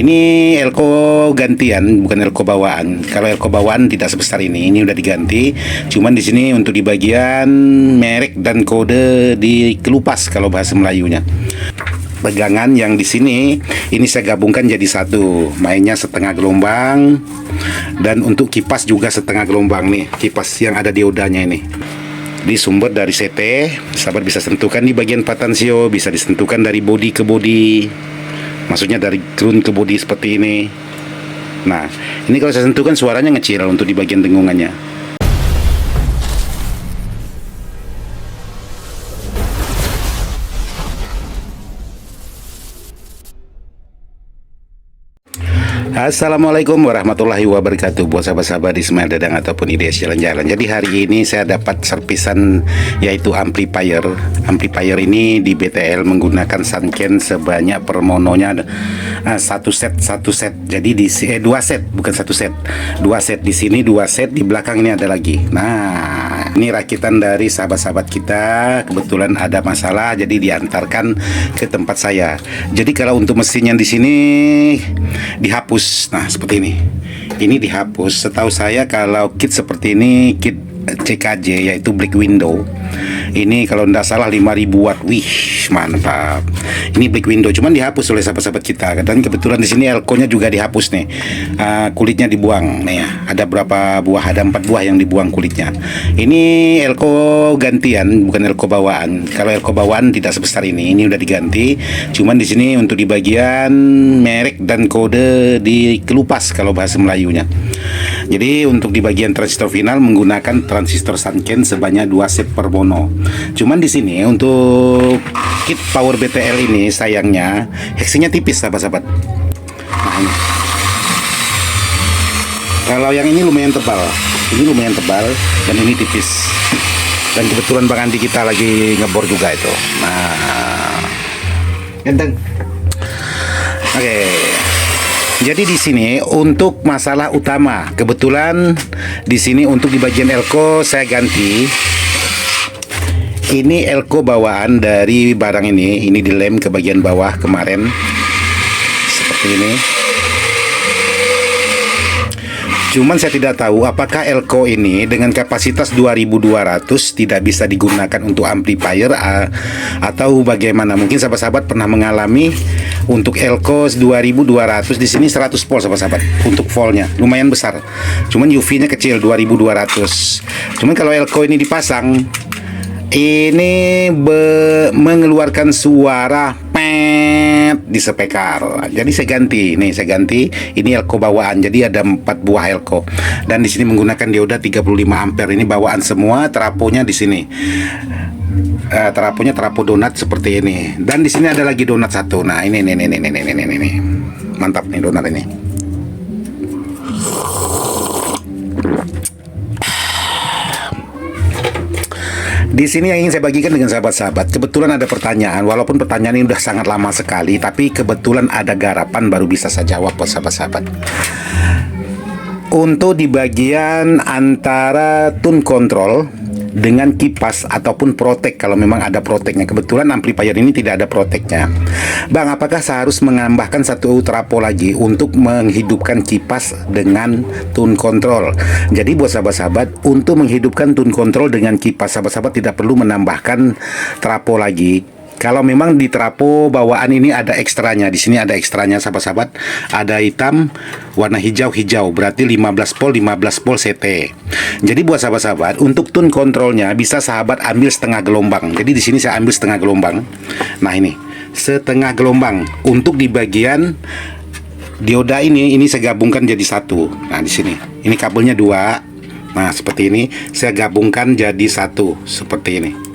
Ini elko gantian, bukan elko bawaan. Kalau elko bawaan tidak sebesar ini. Ini udah diganti. Cuman di sini untuk di bagian merek dan kode dikelupas kalau bahasa Melayunya. Pegangan yang di sini ini saya gabungkan jadi satu. Mainnya setengah gelombang, dan untuk kipas juga setengah gelombang nih. Kipas yang ada diodanya ini. Di sumber dari CT, sahabat bisa tentukan di bagian patansio, bisa ditentukan dari bodi ke bodi. Maksudnya dari ground ke bodi seperti ini. Nah, ini kalau saya tentukan suaranya ngecil untuk di bagian dengungannya. Assalamualaikum warahmatullahi wabarakatuh, buat sahabat-sahabat di Ismail Dadang ataupun IDS Jalan-Jalan. Jadi hari ini saya dapat servisan, yaitu amplifier. Amplifier ini di BTL menggunakan Sanken sebanyak per mononya satu set. Jadi di dua set, bukan satu set, dua set. Di sini dua set, di belakang ini ada lagi. Nah, ini rakitan dari sahabat-sahabat kita. Kebetulan ada masalah, jadi diantarkan ke tempat saya. Jadi kalau untuk mesin yang di sini dihapus. Nah, seperti ini. Ini dihapus. Setahu saya kalau kit seperti ini, kit CKJ yaitu Black Window. Ini kalau tidak salah 5000 watt. Wih, mantap. Ini Black Window, cuman dihapus oleh sahabat-sahabat kita. Dan kebetulan di sini elko-nya juga dihapus nih. Kulitnya dibuang. Nih ya, ada berapa buah? Ada 4 buah yang dibuang kulitnya. Ini elko gantian, bukan elko bawaan. Kalau elko bawaan tidak sebesar ini. Ini udah diganti. Cuman di sini untuk di bagian merek dan kode dikelupas kalau bahasa Melayunya. Jadi untuk di bagian transistor final menggunakan transistor Sanken sebanyak 2 set per mono. Cuman di sini untuk kit power BTL ini sayangnya hexinya tipis, sahabat-sahabat. Nah, ini. Kalau yang ini lumayan tebal. Ini lumayan tebal dan ini tipis. Dan kebetulan Bang Andi kita lagi ngebor juga itu. Nah, ganteng. Oke. Jadi di sini untuk masalah utama, kebetulan di sini untuk di bagian elko saya ganti. Ini elko bawaan dari barang ini dilem ke bagian bawah kemarin seperti ini. Cuman saya tidak tahu apakah elko ini dengan kapasitas 2200 tidak bisa digunakan untuk amplifier atau bagaimana. Mungkin sahabat-sahabat pernah mengalami untuk elko 2200 di sini 100 volt, sahabat-sahabat. Untuk voltnya lumayan besar. Cuman UV-nya kecil 2200. Cuman kalau elko ini dipasang, ini mengeluarkan suara pet di speaker. Jadi saya ganti. Nih saya ganti. Ini elko bawaan. Jadi ada 4 buah elko. Dan di sini menggunakan dioda 35 ampere. Ini bawaan semua. Traponya di sini. Traponya trapo donat seperti ini. Dan di sini ada lagi donat satu. Nah, ini. Mantap nih donat ini. Di sini yang ingin saya bagikan dengan sahabat-sahabat. Kebetulan ada pertanyaan, walaupun pertanyaan ini udah sangat lama sekali, tapi kebetulan ada garapan baru bisa saya jawab buat sahabat-sahabat. Untuk di bagian antara tune control dengan kipas ataupun protek, kalau memang ada proteknya. Kebetulan amplifier ini tidak ada proteknya. Bang, apakah saya harus menambahkan satu trapo lagi untuk menghidupkan kipas dengan tune control? Jadi buat sahabat-sahabat, untuk menghidupkan tune control dengan kipas, sahabat-sahabat tidak perlu menambahkan trapo lagi. Kalau memang di trapo bawaan ini ada ekstranya, di sini ada ekstranya, sahabat-sahabat. Ada hitam, warna hijau-hijau, berarti 15 volt CT. Jadi buat sahabat-sahabat, untuk tune kontrolnya bisa sahabat ambil setengah gelombang. Jadi di sini saya ambil setengah gelombang. Nah, ini setengah gelombang. Untuk di bagian dioda ini saya gabungkan jadi satu. Nah, di sini ini kabelnya 2. Nah, seperti ini saya gabungkan jadi satu, seperti ini.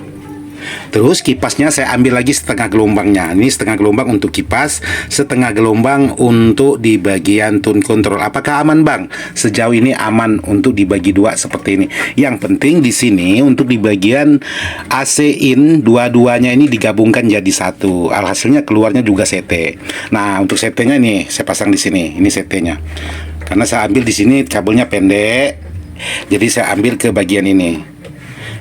Terus kipasnya saya ambil lagi setengah gelombangnya. Ini setengah gelombang untuk kipas, setengah gelombang untuk di bagian tune control. Apakah aman, Bang? Sejauh ini aman untuk dibagi 2 seperti ini. Yang penting di sini untuk di bagian AC in dua-duanya ini digabungkan jadi satu. Alhasilnya keluarnya juga CT. Nah, untuk CT-nya nih saya pasang di sini. Ini CT-nya. Karena saya ambil di sini kabelnya pendek. Jadi saya ambil ke bagian ini.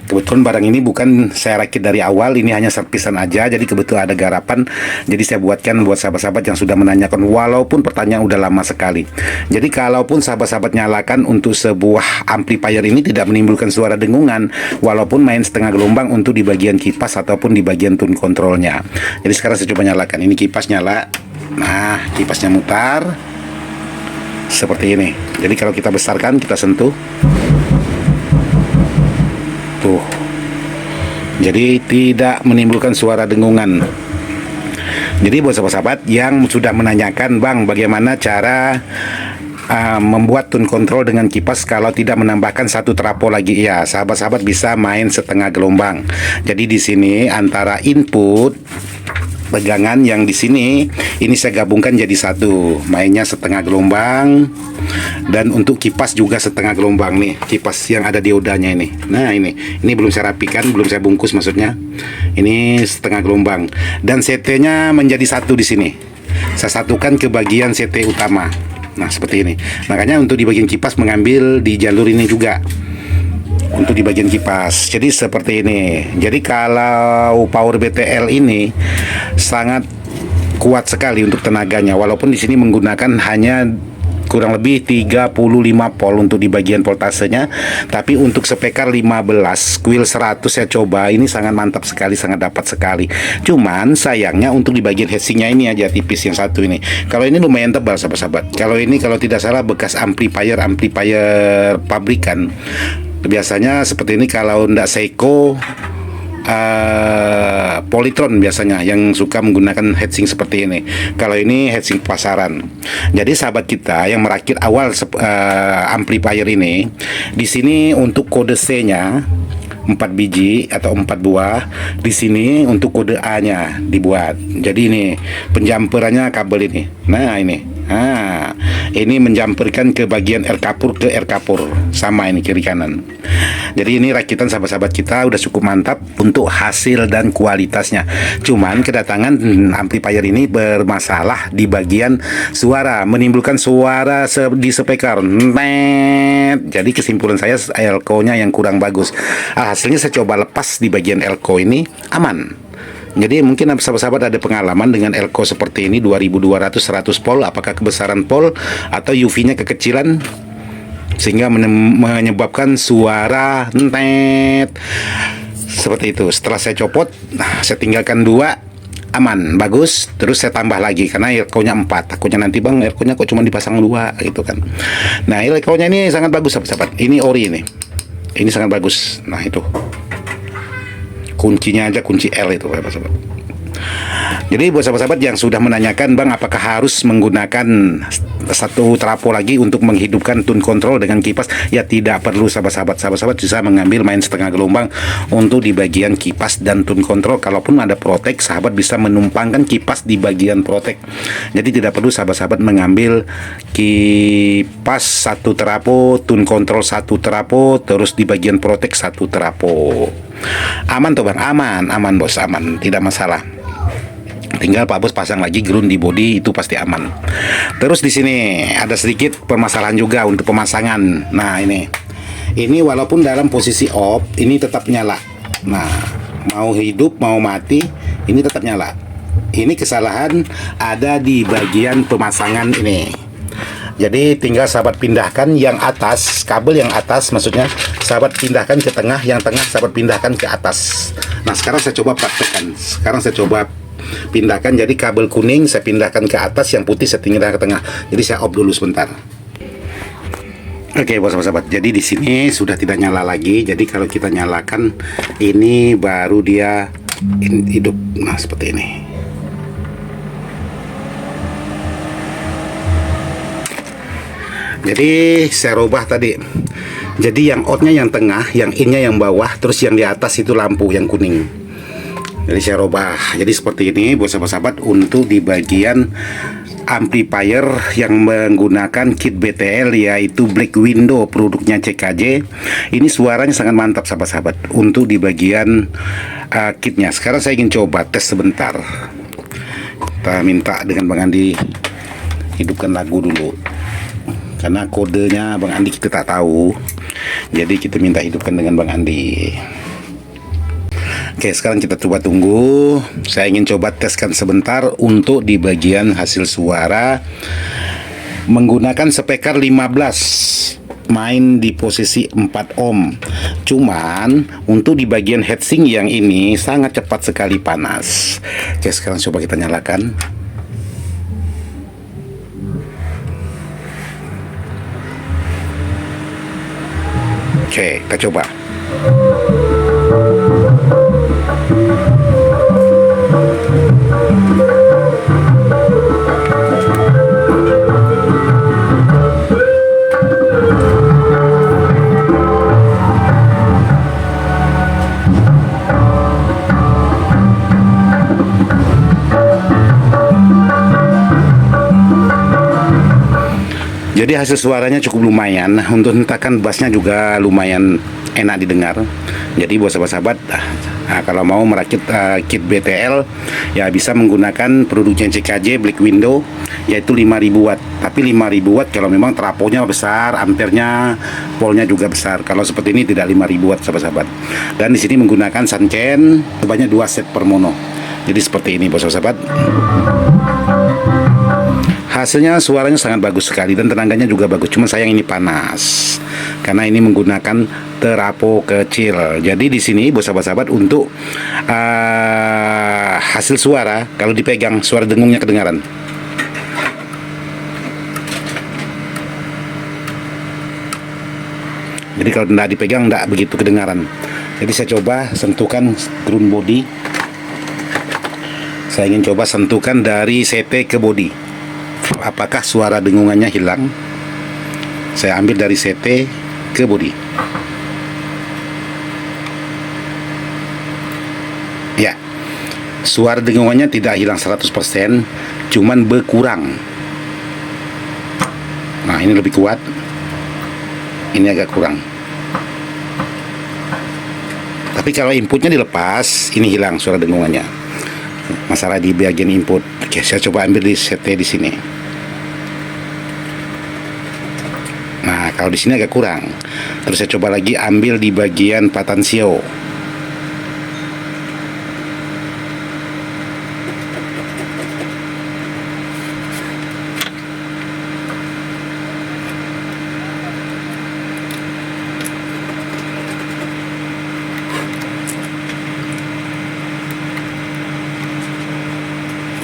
Kebetulan barang ini bukan saya rakit dari awal, ini hanya servisan aja, jadi kebetulan ada garapan, jadi saya buatkan buat sahabat-sahabat yang sudah menanyakan, walaupun pertanyaan udah lama sekali. Jadi kalaupun sahabat-sahabat nyalakan untuk sebuah amplifier ini tidak menimbulkan suara dengungan, walaupun main setengah gelombang untuk di bagian kipas ataupun di bagian tune kontrolnya. Jadi sekarang saya coba nyalakan, ini kipas nyala. Nah, kipasnya mutar seperti ini. Jadi kalau kita besarkan, kita sentuh, tuh, jadi tidak menimbulkan suara dengungan. Jadi buat sahabat-sahabat yang sudah menanyakan, Bang, bagaimana cara membuat tune control dengan kipas kalau tidak menambahkan satu trafo lagi? Ya, sahabat-sahabat bisa main setengah gelombang. Jadi di sini antara input pegangan yang di sini ini saya gabungkan jadi satu, mainnya setengah gelombang, dan untuk kipas juga setengah gelombang nih, kipas yang ada diodanya ini. Nah, ini belum saya rapikan, belum saya bungkus maksudnya. Ini setengah gelombang dan CT-nya menjadi satu di sini. Saya satukan ke bagian CT utama. Nah, seperti ini. Makanya untuk di bagian kipas mengambil di jalur ini juga. Untuk di bagian kipas, jadi seperti ini. Jadi kalau power BTL ini sangat kuat sekali untuk tenaganya, walaupun di sini menggunakan hanya kurang lebih 35 volt untuk di bagian voltasenya, tapi untuk spekar 15 kuil 100 saya coba, ini sangat mantap sekali, sangat dapat sekali. Cuman sayangnya untuk di bagian heatsingnya ini aja tipis yang satu ini. Kalau ini lumayan tebal sahabat-sahabat. Kalau ini kalau tidak salah bekas amplifier pabrikan. Biasanya seperti ini kalau ndak Seiko, Polytron biasanya yang suka menggunakan heatsink seperti ini. Kalau ini heatsink pasaran. Jadi sahabat kita yang merakit awal amplifier ini, di sini untuk kode C-nya 4 biji atau 4 buah. Di sini untuk kode A-nya dibuat. Jadi ini penjamperannya kabel ini. Nah, ini menjamperkan ke bagian R kapur ke R kapur, sama ini kiri kanan. Jadi ini rakitan sahabat-sahabat kita udah cukup mantap untuk hasil dan kualitasnya. Cuman kedatangan amplifier ini bermasalah di bagian suara, menimbulkan suara di speaker. Jadi kesimpulan saya elko-nya yang kurang bagus. Hasilnya saya coba lepas di bagian elko ini, aman. Jadi mungkin sahabat-sahabat ada pengalaman dengan elko seperti ini 2200 100 volt, apakah kebesaran volt atau UV-nya kekecilan sehingga menyebabkan suara ntet seperti itu. Setelah saya copot, saya tinggalkan 2, aman, bagus. Terus saya tambah lagi karena elko-nya 4. Takutnya nanti, Bang, elko-nya kok cuma dipasang 2 gitu kan. Nah, elko-nya ini sangat bagus sahabat-sahabat. Ini ori ini. Ini sangat bagus. Nah, itu. Kuncinya aja kunci L itu, sahabat-sahabat. Jadi buat sahabat-sahabat yang sudah menanyakan, Bang, apakah harus menggunakan satu trafo lagi untuk menghidupkan tune control dengan kipas? Ya tidak perlu sahabat-sahabat. Sahabat-sahabat bisa mengambil main setengah gelombang untuk di bagian kipas dan tune control. Kalaupun ada protek, sahabat bisa menumpangkan kipas di bagian protek. Jadi tidak perlu sahabat-sahabat mengambil kipas satu trafo, tune control satu trafo, terus di bagian protek satu trafo. Aman tuh, Bang? Aman bos, aman, tidak masalah. Tinggal Pak Bos pasang lagi ground di body, itu pasti aman. Terus di sini ada sedikit permasalahan juga untuk pemasangan. Nah, ini walaupun dalam posisi off, ini tetap nyala. Nah, mau hidup mau mati, ini tetap nyala. Ini kesalahan ada di bagian pemasangan ini. Jadi tinggal sahabat pindahkan yang atas, kabel yang atas maksudnya, sahabat pindahkan ke tengah, yang tengah sahabat pindahkan ke atas. Nah, sekarang saya coba praktekkan. Sekarang saya coba pindahkan, jadi kabel kuning saya pindahkan ke atas, yang putih saya tinggalkan ke tengah. Jadi saya off dulu sebentar. Oke, bos sahabat. Jadi di sini sudah tidak nyala lagi. Jadi kalau kita nyalakan ini baru dia hidup. Nah, seperti ini. Jadi saya rubah tadi. Jadi yang outnya yang tengah, yang innya yang bawah, terus yang di atas itu lampu yang kuning. Jadi saya rubah. Jadi seperti ini buat sahabat-sahabat untuk di bagian amplifier yang menggunakan kit BTL yaitu Black Window produknya CKJ. Ini suaranya sangat mantap sahabat-sahabat untuk di bagian kitnya. Sekarang saya ingin coba tes sebentar. Kita minta dengan Bang Andi hidupkan lagu dulu. Karena kodenya Bang Andi kita tak tahu. Jadi kita minta hidupkan dengan Bang Andi. Oke, sekarang kita coba tunggu. Saya ingin coba teskan sebentar untuk di bagian hasil suara menggunakan speaker 15, main di posisi 4 ohm. Cuman untuk di bagian heatsink yang ini sangat cepat sekali panas. Oke, sekarang coba kita nyalakan. Oke, kita coba. Jadi hasil suaranya cukup lumayan. Untuk hentakan bassnya juga lumayan enak didengar. Jadi buat sahabat-sahabat, kalau mau merakit kit BTL ya bisa menggunakan produknya CKJ Black Window, yaitu 5000 watt. Tapi 5000 watt kalau memang trafonya besar, ampernya, voltnya juga besar. Kalau seperti ini tidak 5000 watt sahabat-sahabat. Dan di sini menggunakan Sanken sebanyak 2 set per mono. Jadi seperti ini buat sahabat-sahabat. Hasilnya suaranya sangat bagus sekali dan tenaganya juga bagus. Cuma sayang ini panas karena ini menggunakan terapo kecil. Jadi di sini buat sahabat-sahabat untuk hasil suara kalau dipegang suara dengungnya kedengaran. Jadi kalau tidak dipegang tidak begitu kedengaran. Jadi saya coba sentuhkan ground body. Saya ingin coba sentuhkan dari CT ke body. Apakah suara dengungannya hilang? Saya ambil dari CT ke body. Ya, suara dengungannya tidak hilang 100%, cuman berkurang. Nah, ini lebih kuat. Ini agak kurang. Tapi kalau inputnya dilepas, ini hilang suara dengungannya. Masalah di bagian input. Oke, saya coba ambil di CT di sini. Nah, kalau di sini agak kurang. Terus saya coba lagi ambil di bagian patansio.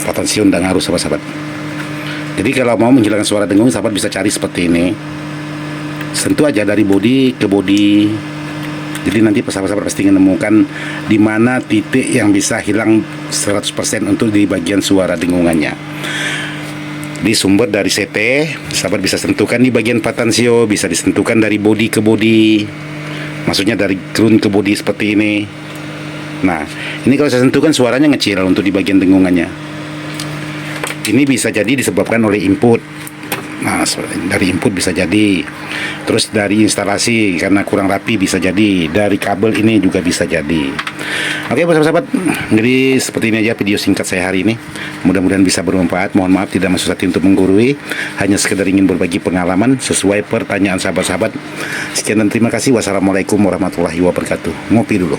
Patansio tidak ngaruh sahabat-sahabat. Jadi kalau mau menghilangkan suara dengung, sahabat bisa cari seperti ini. Sentuh aja dari body ke body. Jadi nanti sahabat-sahabat pasti menemukan di mana titik yang bisa hilang 100% untuk di bagian suara dengungannya. Di sumber dari CT, sahabat bisa sentuhkan di bagian patansio, bisa disentuhkan dari body ke body. Maksudnya dari ground ke body seperti ini. Nah, ini kalau saya sentuhkan suaranya ngecil untuk di bagian dengungannya. Ini bisa jadi disebabkan oleh input. Nah, dari input bisa jadi. Terus dari instalasi karena kurang rapi bisa jadi. Dari kabel ini juga bisa jadi. Oke, sahabat-sahabat. Jadi seperti ini aja video singkat saya hari ini. Mudah-mudahan bisa bermanfaat. Mohon maaf tidak maksud hati untuk menggurui. Hanya sekedar ingin berbagi pengalaman sesuai pertanyaan sahabat-sahabat. Sekian dan terima kasih. Wassalamualaikum warahmatullahi wabarakatuh. Ngopi dulu.